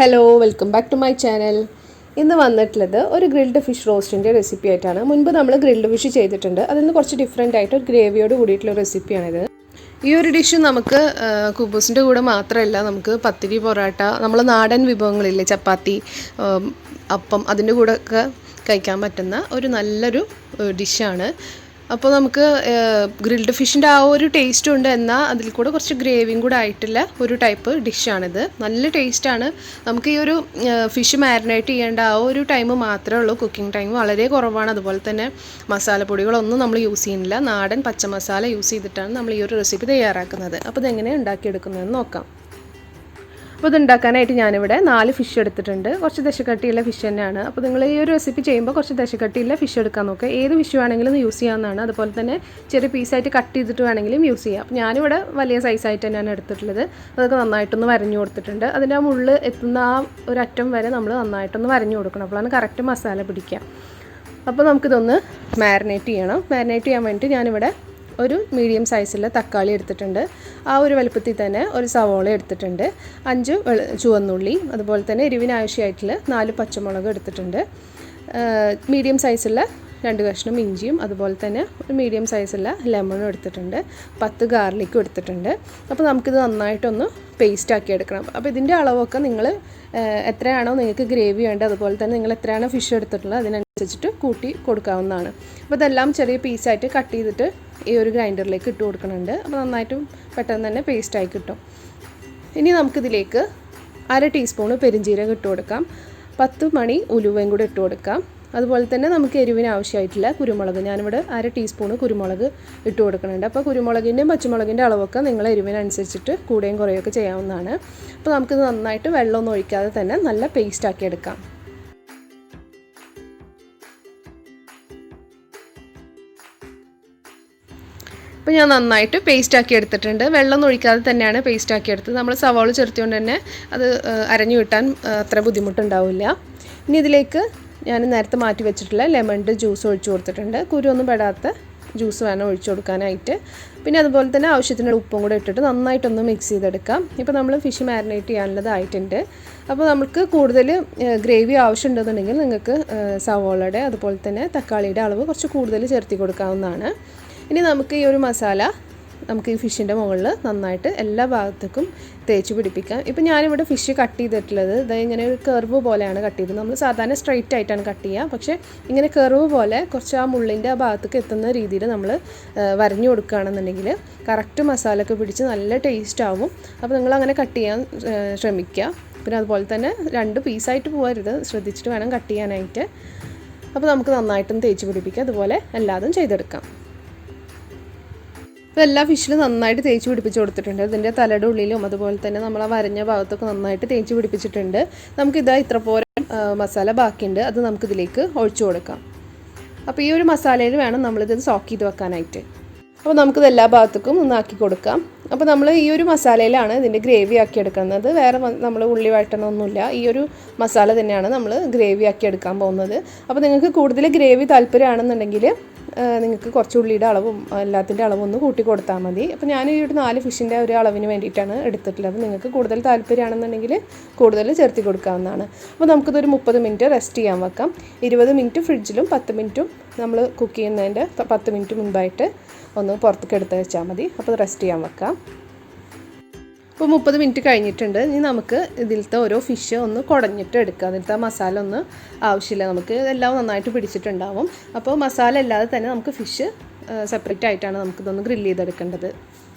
Hello, welcome back to my channel. ഇന്ന് വന്നിട്ടുള്ളത് ഒരു ഗ്രിൽഡ് ഫിഷ് റോസ്റ്റിൻ്റെ റെസിപ്പി ആയിട്ടാണ്. മുൻപ് നമ്മൾ ഗ്രിൽഡ് ഫിഷ് ചെയ്തിട്ടുണ്ട്. അതിൽ നിന്ന് കുറച്ച് ഡിഫറെൻ്റ് ആയിട്ട് ഒരു ഗ്രേവിയോട് കൂടിയിട്ടുള്ള റെസിപ്പിയാണിത്. ഈ ഒരു ഡിഷ് നമുക്ക് കുബൂസിൻ്റെ കൂടെ മാത്രമല്ല, നമുക്ക് പത്തിരി, പൊറോട്ട, നമ്മൾ നാടൻ വിഭവങ്ങളില്ലേ, ചപ്പാത്തി, അപ്പം, അതിൻ്റെ കൂടെ ഒക്കെ കഴിക്കാൻ പറ്റുന്ന ഒരു നല്ലൊരു ഡിഷാണ്. അപ്പോൾ നമുക്ക് ഗ്രിൽഡ് ഫിഷിൻ്റെ ആ ഒരു ടേസ്റ്റും ഉണ്ട്, എന്നാൽ അതിൽ കൂടെ കുറച്ച് ഗ്രേവിയും കൂടെ ആയിട്ടുള്ള ഒരു ടൈപ്പ് ഡിഷാണിത്. നല്ല ടേസ്റ്റാണ്. നമുക്ക് ഈ ഒരു ഫിഷ് മാരിനേറ്റ് ചെയ്യേണ്ട ആ ഒരു ടൈം മാത്രമേ ഉള്ളൂ. കുക്കിംഗ് ടൈം വളരെ കുറവാണ്. അതുപോലെ തന്നെ മസാലപ്പൊടികളൊന്നും നമ്മൾ യൂസ് ചെയ്യുന്നില്ല. നാടൻ പച്ചമസാല യൂസ് ചെയ്തിട്ടാണ് നമ്മൾ ഈ ഒരു റെസിപ്പി തയ്യാറാക്കുന്നത്. അപ്പോൾ ഇതെങ്ങനെ ഉണ്ടാക്കിയെടുക്കുന്നതെന്ന് നോക്കാം. അപ്പോൾ ഇതുണ്ടാക്കാനായിട്ട് ഞാനിവിടെ 4 ഫിഷ് എടുത്തിട്ടുണ്ട്. കുറച്ച് ദശക്കട്ടിയുള്ള ഫിഷ് തന്നെയാണ്. അപ്പോൾ നിങ്ങൾ ഈ ഒരു റെസിപ്പി ചെയ്യുമ്പോൾ കുറച്ച് ദശക്കട്ടിയുള്ള ഫിഷ് എടുക്കാൻ നോക്കുക. ഏത് ഫിഷ് വേണമെങ്കിലും യൂസ് ചെയ്യാവുന്നതാണ്. അതുപോലെ തന്നെ ചെറിയ പീസായിട്ട് കട്ട് ചെയ്തിട്ട് വേണമെങ്കിലും യൂസ് ചെയ്യാം. അപ്പോൾ ഞാനിവിടെ വലിയ സൈസായിട്ട് തന്നെയാണ് എടുത്തിട്ടുള്ളത്. അതൊക്കെ നന്നായിട്ടൊന്ന് വരഞ്ഞു കൊടുത്തിട്ടുണ്ട്. അതിൻ്റെ ആ മുള്ള് എത്തുന്ന ആ ഒരു അറ്റം വരെ നമ്മൾ നന്നായിട്ടൊന്ന് വരഞ്ഞു കൊടുക്കണം. അപ്പോഴാണ് കറക്റ്റ് മസാല പിടിക്കുക. അപ്പോൾ നമുക്കിതൊന്ന് മാരിനേറ്റ് ചെയ്യണം. മാരിനേറ്റ് ചെയ്യാൻ വേണ്ടിയിട്ട് ഞാനിവിടെ ഒരു മീഡിയം സൈസുള്ള തക്കാളി എടുത്തിട്ടുണ്ട്. ആ ഒരു വലുപ്പത്തിൽ തന്നെ ഒരു സവോള എടുത്തിട്ടുണ്ട്. 5 ചുവന്നുള്ളി, അതുപോലെ തന്നെ എരിവിന് ആവശ്യമായിട്ടുള്ള 4 പച്ചമുളക് എടുത്തിട്ടുണ്ട്. മീഡിയം സൈസുള്ള 2 കഷ്ണം ഇഞ്ചിയും, അതുപോലെ തന്നെ ഒരു മീഡിയം സൈസുള്ള ലെമണും എടുത്തിട്ടുണ്ട്. 10 ഗാർലിക്കും എടുത്തിട്ടുണ്ട്. അപ്പോൾ നമുക്കിത് നന്നായിട്ടൊന്ന് പേസ്റ്റ് ആക്കി എടുക്കണം. അപ്പോൾ ഇതിൻ്റെ അളവൊക്കെ നിങ്ങൾ എത്രയാണോ നിങ്ങൾക്ക് ഗ്രേവി വേണ്ടത്, അതുപോലെ തന്നെ നിങ്ങൾ എത്രയാണോ ഫിഷ് എടുത്തിട്ടുള്ളത് അതിനനുസരിച്ചിട്ട് കൂട്ടി കൊടുക്കാവുന്നതാണ്. അപ്പോൾ ഇതെല്ലാം ചെറിയ പീസായിട്ട് കട്ട് ചെയ്തിട്ട് ഈ ഒരു ഗ്രൈൻഡറിലേക്ക് ഇട്ട് കൊടുക്കുന്നുണ്ട്. അപ്പോൾ നന്നായിട്ടും പെട്ടെന്ന് തന്നെ പേസ്റ്റായി കിട്ടും. ഇനി നമുക്കിതിലേക്ക് 1/2 ടീസ്പൂണ് പെരിഞ്ജീരകം ഇട്ട് കൊടുക്കാം. 10 മണി ഉലുവയും കൂടെ ഇട്ട് കൊടുക്കാം. അതുപോലെ തന്നെ നമുക്ക് എരിവിന് ആവശ്യമായിട്ടുള്ള കുരുമുളക്, ഞാനിവിടെ 1/2 ടീസ്പൂണ് കുരുമുളക് ഇട്ട് കൊടുക്കുന്നുണ്ട്. അപ്പോൾ കുരുമുളകിൻ്റെയും പച്ചമുളകിൻ്റെ അളവൊക്കെ നിങ്ങൾ എരിവിനനുസരിച്ചിട്ട് കൂടുകയും കുറയുകയൊക്കെ ചെയ്യാവുന്നതാണ്. അപ്പോൾ നമുക്കിത് നന്നായിട്ട് വെള്ളമൊന്നും ഒഴിക്കാതെ തന്നെ നല്ല പേസ്റ്റാക്കി എടുക്കാം. അപ്പോൾ ഞാൻ നന്നായിട്ട് പേസ്റ്റാക്കി എടുത്തിട്ടുണ്ട്. വെള്ളം ഒഴിക്കാതെ തന്നെയാണ് പേസ്റ്റാക്കി എടുത്തത്. നമ്മൾ സവാള ചേർത്തുകൊണ്ട് തന്നെ അത് അരഞ്ഞു കിട്ടാൻ അത്ര ബുദ്ധിമുട്ടുണ്ടാവില്ല. ഇനി ഇതിലേക്ക് ഞാൻ നേരത്തെ മാറ്റി വെച്ചിട്ടുള്ള ലെമണിൻ്റെ ജ്യൂസ് ഒഴിച്ചു കൊടുത്തിട്ടുണ്ട്. കുരുവൊന്നും പെടാത്ത ജ്യൂസ് വേണം ഒഴിച്ചു കൊടുക്കാനായിട്ട്. പിന്നെ അതുപോലെ തന്നെ ആവശ്യത്തിനുള്ള ഉപ്പും കൂടെ ഇട്ടിട്ട് നന്നായിട്ടൊന്ന് മിക്സ് ചെയ്തെടുക്കാം. ഇപ്പോൾ നമ്മൾ ഫിഷ് മാരിനേറ്റ് ചെയ്യാനുള്ളതായിട്ടുണ്ട്. അപ്പോൾ നമുക്ക് കൂടുതൽ ഗ്രേവി ആവശ്യമുണ്ടെന്നുണ്ടെങ്കിൽ നിങ്ങൾക്ക് സവോളയുടെ അതുപോലെ തന്നെ തക്കാളിയുടെ അളവ് കുറച്ച് കൂടുതൽ ചേർത്തി കൊടുക്കാവുന്നതാണ്. ഇനി നമുക്ക് ഈ ഒരു മസാല നമുക്ക് ഈ ഫിഷിൻ്റെ മുകളിൽ നന്നായിട്ട് എല്ലാ ഭാഗത്തേക്കും തേച്ച് പിടിപ്പിക്കാം. ഇപ്പോൾ ഞാനിവിടെ ഫിഷ് കട്ട് ചെയ്തിട്ടുള്ളത് ഇങ്ങനെ ഒരു കർവ് പോലെയാണ് കട്ട് ചെയ്തത്. നമ്മൾ സാധാരണ സ്ട്രൈറ്റ് ആയിട്ടാണ് കട്ട് ചെയ്യുക. പക്ഷേ ഇങ്ങനെ കർവ് പോലെ കുറച്ച് ആ മുള്ളിൻ്റെ ആ ഭാഗത്തേക്ക് എത്തുന്ന രീതിയിൽ നമ്മൾ വരഞ്ഞു കൊടുക്കുകയാണെന്നുണ്ടെങ്കിൽ കറക്റ്റ് മസാലയൊക്കെ പിടിച്ച് നല്ല ടേസ്റ്റ് ആവും. അപ്പോൾ നിങ്ങൾ അങ്ങനെ കട്ട് ചെയ്യാൻ ശ്രമിക്കുക. പിന്നെ അതുപോലെ തന്നെ 2 പീസായിട്ട് പോകരുത്, ശ്രദ്ധിച്ചിട്ട് വേണം കട്ട് ചെയ്യാനായിട്ട്. അപ്പോൾ നമുക്ക് നന്നായിട്ടും തേച്ച് പിടിപ്പിക്കാം. അതുപോലെ എല്ലാതും ചെയ്തെടുക്കാം. അപ്പോൾ എല്ലാ ഫിഷിലും നന്നായിട്ട് തേച്ച് പിടിപ്പിച്ച് കൊടുത്തിട്ടുണ്ട്. ഇതിൻ്റെ തലയുടെ ഉള്ളിലും അതുപോലെ തന്നെ നമ്മൾ ആ വരഞ്ഞ ഭാഗത്തൊക്കെ നന്നായിട്ട് തേച്ച് പിടിപ്പിച്ചിട്ടുണ്ട്. നമുക്കിതാ ഇത്ര പോരെ മസാല ബാക്കിയുണ്ട്. അത് നമുക്കിതിലേക്ക് ഒഴിച്ചു കൊടുക്കാം. അപ്പോൾ ഈ ഒരു മസാലയിൽ വേണം നമ്മളിത് സോക്ക് ചെയ്ത് വെക്കാനായിട്ട്. അപ്പോൾ നമുക്കിത് എല്ലാ ഭാഗത്തേക്കും ഒന്ന് ആക്കി കൊടുക്കാം. അപ്പോൾ നമ്മൾ ഈ ഒരു മസാലയിലാണ് ഇതിൻ്റെ ഗ്രേവി ആക്കി എടുക്കുന്നത്. വേറെ നമ്മൾ ഉള്ളി വഴറ്റണമൊന്നുമില്ല. ഈ ഒരു മസാല തന്നെയാണ് നമ്മൾ ഗ്രേവി ആക്കി എടുക്കാൻ പോകുന്നത്. അപ്പോൾ നിങ്ങൾക്ക് കൂടുതൽ ഗ്രേവി താല്പര്യമാണെന്നുണ്ടെങ്കിൽ നിങ്ങൾക്ക് കുറച്ച് ഉള്ളിയുടെ അളവും എല്ലാത്തിൻ്റെ അളവും ഒന്ന് കൂട്ടി കൊടുത്താൽ മതി. അപ്പോൾ ഞാൻ ഈ ഒരു 4 ഫിഷിൻ്റെ ഒരു അളവിന് വേണ്ടിയിട്ടാണ് എടുത്തിട്ടുള്ളത്. നിങ്ങൾക്ക് കൂടുതൽ താല്പര്യമാണെന്നുണ്ടെങ്കിൽ കൂടുതൽ ചേർത്തി കൊടുക്കാവുന്നതാണ്. അപ്പോൾ നമുക്കിതൊരു 30 മിനിറ്റ് റെസ്റ്റ് ചെയ്യാൻ വെക്കാം. 20 മിനിറ്റ് ഫ്രിഡ്ജിലും 10 മിനിറ്റും നമ്മൾ കുക്ക് ചെയ്യുന്നതിൻ്റെ 10 മിനിറ്റ് മുൻപായിട്ട് ഒന്ന് പുറത്തേക്ക് എടുത്ത് വെച്ചാൽ മതി. അപ്പോൾ റെസ്റ്റ് ചെയ്യാൻ വെക്കാം. ഇപ്പോൾ 30 മിനിറ്റ് കഴിഞ്ഞിട്ടുണ്ട്. ഇനി നമുക്ക് ഇതിലത്തെ ഓരോ ഫിഷ് ഒന്ന് കുടഞ്ഞിട്ട് എടുക്കുക. അതിലത്തെ മസാല ഒന്നും ആവശ്യമില്ല, നമുക്ക് എല്ലാം നന്നായിട്ട് പിടിച്ചിട്ടുണ്ടാവും. അപ്പോൾ മസാല ഇല്ലാതെ തന്നെ നമുക്ക് ഫിഷ് സെപ്പറേറ്റ് ആയിട്ടാണ് നമുക്കിതൊന്ന് ഗ്രില്ല് ചെയ്തെടുക്കേണ്ടത്.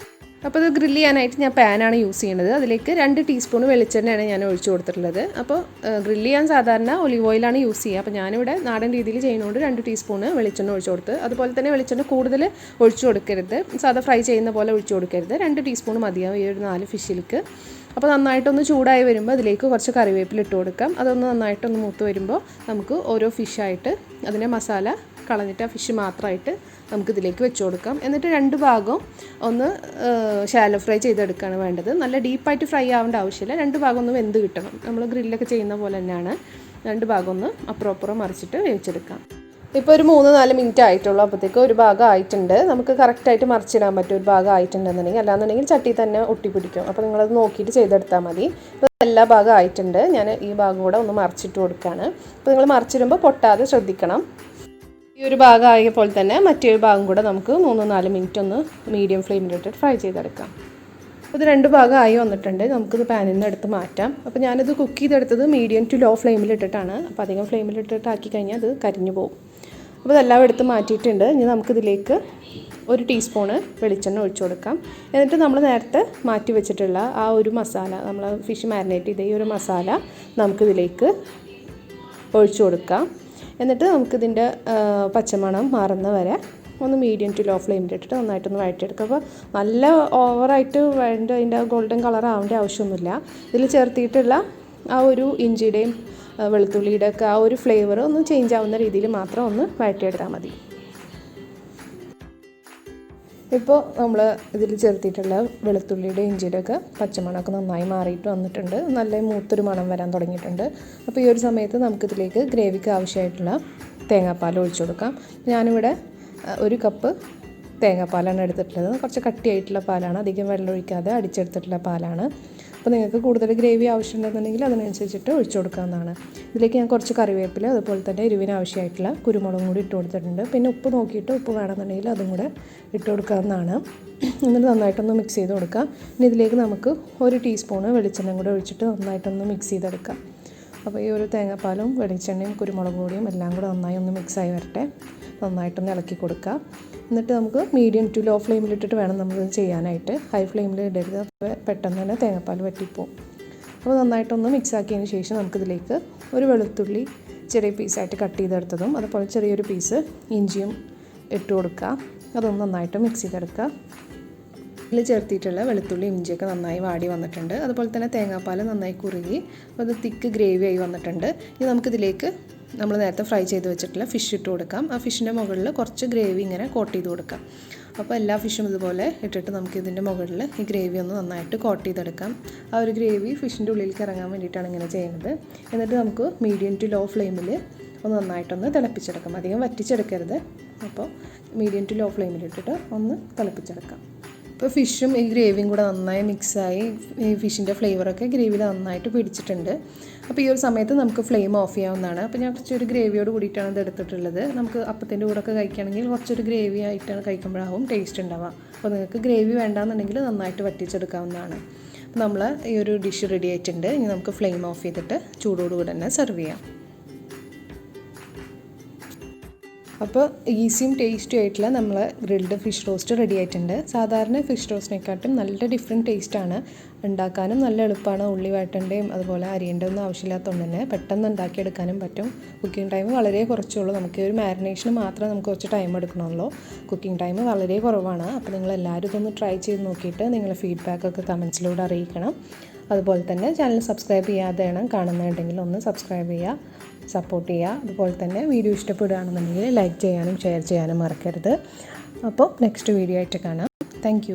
അപ്പോൾ ഇത് ഗ്രില്ല് ചെയ്യാനായിട്ട് ഞാൻ പാനാണ് യൂസ് ചെയ്യുന്നത്. അതിലേക്ക് 2 ടീസ്പൂൺ വെളിച്ചെണ്ണയാണ് ഞാൻ ഒഴിച്ചു കൊടുത്തിട്ടുള്ളത്. അപ്പോൾ ഗ്രില്ല് ചെയ്യാൻ സാധാരണ ഒലിവ് ഓയിലാണ് യൂസ് ചെയ്യുക. അപ്പോൾ ഞാനിവിടെ നാടൻ രീതിയിൽ ചെയ്യുന്നതുകൊണ്ട് 2 ടീസ്പൂൺ വെളിച്ചെണ്ണ ഒഴിച്ചു കൊടുത്ത്, അതുപോലെ തന്നെ വെളിച്ചെണ്ണ കൂടുതൽ ഒഴിച്ചു കൊടുക്കരുത്, സാധാ ഫ്രൈ ചെയ്യുന്ന പോലെ ഒഴിച്ചു കൊടുക്കരുത്. 2 ടീസ്പൂൺ മതിയാവും ഈ ഒരു 4 ഫിഷിലേക്ക്. അപ്പോൾ നന്നായിട്ടൊന്ന് ചൂടായി വരുമ്പോൾ അതിലേക്ക് കുറച്ച് കറിവേപ്പില ഇട്ട് കൊടുക്കാം. അതൊന്ന് നന്നായിട്ടൊന്ന് മൂത്ത് വരുമ്പോൾ നമുക്ക് ഓരോ ഫിഷായിട്ട് അതിൻ്റെ മസാല കളഞ്ഞിട്ട് ആ ഫിഷ് മാത്രമായിട്ട് നമുക്കിതിലേക്ക് വെച്ച് കൊടുക്കാം. എന്നിട്ട് 2 ഭാഗവും ഒന്ന് ഷാലോ ഫ്രൈ ചെയ്തെടുക്കുകയാണ് വേണ്ടത്. നല്ല ഡീപ്പായിട്ട് ഫ്രൈ ആവേണ്ട ആവശ്യമില്ല. 2 ഭാഗം ഒന്ന് വെന്ത് കിട്ടണം. നമ്മൾ ഗ്രില്ലൊക്കെ ചെയ്യുന്ന പോലെ തന്നെയാണ്. 2 ഭാഗം ഒന്ന് അപ്പുറം മറിച്ചിട്ട് വേവിച്ചെടുക്കാം. ഇപ്പോൾ ഒരു 3-4 മിനിറ്റ് ആയിട്ടുള്ളൂ. അപ്പോഴത്തേക്ക് ഒരു ഭാഗം ആയിട്ടുണ്ട്. നമുക്ക് കറക്റ്റായിട്ട് മറിച്ചിടാൻ പറ്റും ഒരു ഭാഗം ആയിട്ടുണ്ടെന്നുണ്ടെങ്കിൽ. അല്ലാന്നുണ്ടെങ്കിൽ ചട്ടി തന്നെ ഒട്ടിപ്പിടിക്കും. അപ്പോൾ നിങ്ങളത് നോക്കിയിട്ട് ചെയ്തെടുത്താൽ മതി. ഇപ്പോൾ എല്ലാ ഭാഗം ആയിട്ടുണ്ട്. ഞാൻ ഈ ഭാഗം കൂടെ ഒന്ന് മറിച്ചിട്ട് കൊടുക്കുകയാണ്. അപ്പോൾ നിങ്ങൾ മറിച്ചിടുമ്പോൾ പൊട്ടാതെ ശ്രദ്ധിക്കണം. ഈ ഒരു ഭാഗം ആയ പോലെ തന്നെ മറ്റൊരു ഭാഗം കൂടെ നമുക്ക് 3-4 മിനിറ്റ് ഒന്ന് മീഡിയം ഫ്ലെയിമിലിട്ട് ഫ്രൈ ചെയ്തെടുക്കാം. ഇത് 2 ഭാഗം ആയി വന്നിട്ടുണ്ട്. നമുക്കിത് പാനിൽ നിന്ന് എടുത്ത് മാറ്റാം. അപ്പോൾ ഞാനിത് കുക്ക് ചെയ്തെടുത്തത് മീഡിയം ടു ലോ ഫ്ലെയിമിലിട്ടിട്ടാണ്. അപ്പോൾ അധികം ഫ്ലെയിമിലിട്ടിട്ട് ആക്കി കഴിഞ്ഞാൽ അത് കരിഞ്ഞു പോകും. അപ്പോൾ ഇതെല്ലാം എടുത്ത് മാറ്റിയിട്ടുണ്ട്. ഇനി നമുക്കിതിലേക്ക് 1 ടീസ്പൂണ് വെളിച്ചെണ്ണ ഒഴിച്ചു കൊടുക്കാം. എന്നിട്ട് നമ്മൾ നേരത്തെ മാറ്റി വെച്ചിട്ടുള്ള ആ ഒരു മസാല, നമ്മൾ ഫിഷ് മാരിനേറ്റ് ചെയ്ത ഈ ഒരു മസാല നമുക്കിതിലേക്ക് ഒഴിച്ചു കൊടുക്കാം. എന്നിട്ട് നമുക്കിതിൻ്റെ പച്ചമണം മാറുന്ന വരെ ഒന്ന് മീഡിയം ടു ലോ ഫ്ലെയിമിലിട്ടിട്ട് നന്നായിട്ടൊന്ന് വഴറ്റിയെടുക്കുക. അപ്പോൾ നല്ല ഓവറായിട്ട് വേണ്ട അതിൻ്റെ ഗോൾഡൻ കളർ ആവേണ്ട ആവശ്യമൊന്നുമില്ല. ഇതിൽ ചേർത്തിട്ടുള്ള ആ ഒരു ഇഞ്ചിയുടെയും വെളുത്തുള്ളിയുടെ ഒക്കെ ആ ഒരു ഫ്ലേവർ ഒന്ന് ചേഞ്ച് ആവുന്ന രീതിയിൽ മാത്രം ഒന്ന് വഴറ്റിയെടുത്താൽ മതി. ഇപ്പോൾ നമ്മൾ ഇതിൽ ചേർത്തിട്ടുള്ള വെളുത്തുള്ളിയുടെ ഇഞ്ചിയുടെ ഒക്കെ പച്ചമണമൊക്കെ നന്നായി മാറിയിട്ട് വന്നിട്ടുണ്ട്. നല്ല മൂത്തൊരു മണം വരാൻ തുടങ്ങിയിട്ടുണ്ട്. അപ്പോൾ ഈ ഒരു സമയത്ത് നമുക്കിതിലേക്ക് ഗ്രേവിക്ക് ആവശ്യമായിട്ടുള്ള തേങ്ങാപ്പാൽ ഒഴിച്ചു കൊടുക്കാം. ഞാനിവിടെ 1 കപ്പ് തേങ്ങാപ്പാലാണ് എടുത്തിട്ടുള്ളത്. കുറച്ച് കട്ടിയായിട്ടുള്ള പാലാണ്, അധികം വെള്ളം ഒഴിക്കാതെ അടിച്ചെടുത്തിട്ടുള്ള പാലാണ്. അപ്പോൾ നിങ്ങൾക്ക് കൂടുതൽ ഗ്രേവി ആവശ്യമുണ്ടെന്നുണ്ടെങ്കിൽ അതിനനുസരിച്ചിട്ട് ഒഴിച്ചു കൊടുക്കാവുന്നതാണ്. ഇതിലേക്ക് ഞാൻ കുറച്ച് കറിവേപ്പില, അതുപോലെ തന്നെ എരിവിന് ആവശ്യമായിട്ടുള്ള കുരുമുളകും കൂടി ഇട്ട് കൊടുത്തിട്ടുണ്ട്. പിന്നെ ഉപ്പ് നോക്കിയിട്ട് ഉപ്പ് വേണമെന്നുണ്ടെങ്കിൽ അതും കൂടെ ഇട്ട് കൊടുക്കാവുന്നതാണ്. എന്നിട്ട് നന്നായിട്ടൊന്ന് മിക്സ് ചെയ്ത് കൊടുക്കാം. ഇനി ഇതിലേക്ക് നമുക്ക് 1 ടീസ്പൂണ് വെളിച്ചെണ്ണ കൂടെ ഒഴിച്ചിട്ട് നന്നായിട്ടൊന്ന് മിക്സ് ചെയ്തെടുക്കാം. അപ്പോൾ ഈ ഒരു തേങ്ങാപ്പാലും വെളിച്ചെണ്ണയും കുരുമുളക് പൊടിയും എല്ലാം കൂടെ നന്നായി ഒന്ന് മിക്സായി വരട്ടെ. നന്നായിട്ടൊന്ന് ഇളക്കി കൊടുക്കുക. എന്നിട്ട് നമുക്ക് മീഡിയം ടു ലോ ഫ്ലെയിമിലിട്ടിട്ട് വേണം നമ്മളിത് ചെയ്യാനായിട്ട്. ഹൈ ഫ്ലെയിമിൽ ഇടരുത്, പെട്ടെന്ന് തന്നെ തേങ്ങാപ്പാൽ വറ്റിപ്പോവും. അപ്പോൾ നന്നായിട്ടൊന്ന് മിക്സാക്കിയതിന് ശേഷം നമുക്കിതിലേക്ക് ഒരു വെളുത്തുള്ളി ചെറിയ പീസായിട്ട് കട്ട് ചെയ്തെടുത്തതും അതുപോലെ ചെറിയൊരു പീസ് ഇഞ്ചിയും ഇട്ട് കൊടുക്കുക. അതൊന്ന് നന്നായിട്ട് മിക്സ് ചെയ്തെടുക്കുക. ഇതിൽ ചേർത്തിട്ടുള്ള വെളുത്തുള്ളി ഇഞ്ചിയൊക്കെ നന്നായി വാടി വന്നിട്ടുണ്ട്. അതുപോലെ തന്നെ തേങ്ങാപ്പാൽ നന്നായി കുറുകി അത് തിക്ക് ഗ്രേവി ആയി വന്നിട്ടുണ്ട്. ഇനി നമുക്കിതിലേക്ക് നമ്മൾ നേരത്തെ ഫ്രൈ ചെയ്ത് വെച്ചിട്ടുള്ള ഫിഷ് ഇട്ട് കൊടുക്കാം. ആ ഫിഷിൻ്റെ മുകളിൽ കുറച്ച് ഗ്രേവി ഇങ്ങനെ കോട്ട് ചെയ്ത് കൊടുക്കാം. അപ്പോൾ എല്ലാ ഫിഷും ഇതുപോലെ ഇട്ടിട്ട് നമുക്ക് ഇതിൻ്റെ മുകളിൽ ഈ ഗ്രേവി ഒന്ന് നന്നായിട്ട് കോട്ട് ചെയ്തെടുക്കാം. ആ ഒരു ഗ്രേവി ഫിഷിൻ്റെ ഉള്ളിലേക്ക് ഇറങ്ങാൻ വേണ്ടിയിട്ടാണ് ഇങ്ങനെ ചെയ്യുന്നത്. എന്നിട്ട് നമുക്ക് മീഡിയം ടു ലോ ഫ്ലെയിമിൽ ഒന്ന് നന്നായിട്ടൊന്ന് തിളപ്പിച്ചെടുക്കാം. അധികം വറ്റിച്ചെടുക്കരുത്. അപ്പോൾ മീഡിയം ടു ലോ ഫ്ലെയിമിലിട്ടിട്ട് ഒന്ന് തിളപ്പിച്ചെടുക്കാം. ഇപ്പോൾ ഫിഷും ഈ ഗ്രേവിയും കൂടെ നന്നായി മിക്സായി ഈ ഫിഷിൻ്റെ ഫ്ലേവറൊക്കെ ഗ്രേവിയിൽ നന്നായിട്ട് പിടിച്ചിട്ടുണ്ട്. അപ്പോൾ ഈ ഒരു സമയത്ത് നമുക്ക് ഫ്ലെയിം ഓഫ് ചെയ്യാവുന്നതാണ്. അപ്പോൾ ഞാൻ കുറച്ചൊരു ഗ്രേവിയോട് കൂടിയിട്ടാണ് ഇത് എടുത്തിട്ടുള്ളത്. നമുക്ക് അപ്പത്തിൻ്റെ കൂടെ ഒക്കെ കഴിക്കുകയാണെങ്കിൽ കുറച്ചൊരു ഗ്രേവി ആയിട്ടാണ് കഴിക്കുമ്പോഴാവും ടേസ്റ്റ് ഉണ്ടാവുക. അപ്പോൾ നിങ്ങൾക്ക് ഗ്രേവി വേണ്ടാന്നുണ്ടെങ്കിൽ നന്നായിട്ട് വറ്റിച്ചെടുക്കാവുന്നതാണ്. അപ്പോൾ നമ്മൾ ഈ ഒരു ഡിഷ് റെഡി ആയിട്ടുണ്ട്. ഇനി നമുക്ക് ഫ്ലെയിം ഓഫ് ചെയ്തിട്ട് ചൂടോടുകൂടി തന്നെ സെർവ് ചെയ്യാം. അപ്പോൾ ഈസിയും ടേസ്റ്റും ആയിട്ടുള്ള നമ്മൾ ഗ്രിൽഡ് ഫിഷ് റോസ്റ്റ് റെഡി ആയിട്ടുണ്ട്. സാധാരണ ഫിഷ് റോസ്റ്റിനെക്കാട്ടും നല്ല ഡിഫറെൻറ്റ് ടേസ്റ്റാണ്. ഉണ്ടാക്കാനും നല്ല എളുപ്പമാണ്. ഉള്ളി വഴറ്റേണ്ടയും അതുപോലെ അരിയേണ്ട ഒന്നും ആവശ്യമില്ലാത്തതുകൊണ്ട് തന്നെ പെട്ടെന്ന് ഉണ്ടാക്കിയെടുക്കാനും പറ്റും. കുക്കിംഗ് ടൈം വളരെ കുറച്ചുള്ളൂ. നമുക്ക് ഒരു മാരിനേഷന് മാത്രമേ നമുക്ക് കുറച്ച് ടൈം എടുക്കണമല്ലോ. കുക്കിംഗ് ടൈം വളരെ കുറവാണ്. അപ്പോൾ നിങ്ങളെല്ലാവരും ഇതൊന്ന് ട്രൈ ചെയ്ത് നോക്കിയിട്ട് നിങ്ങളുടെ ഫീഡ്ബാക്കൊക്കെ കമൻസിലൂടെ അറിയിക്കണം. അതുപോലെ തന്നെ ചാനൽ സബ്സ്ക്രൈബ് ചെയ്യാതെയാണ് കാണുന്നുണ്ടെങ്കിൽ ഒന്ന് സബ്സ്ക്രൈബ് ചെയ്യുക, സപ്പോർട്ട് ചെയ്യുക. അതുപോലെ തന്നെ വീഡിയോ ഇഷ്ടപ്പെടുകയാണെന്നുണ്ടെങ്കിൽ ലൈക്ക് ചെയ്യാനും ഷെയർ ചെയ്യാനും മറക്കരുത്. അപ്പോൾ നെക്സ്റ്റ് വീഡിയോ ആയിട്ട് കാണാം. താങ്ക്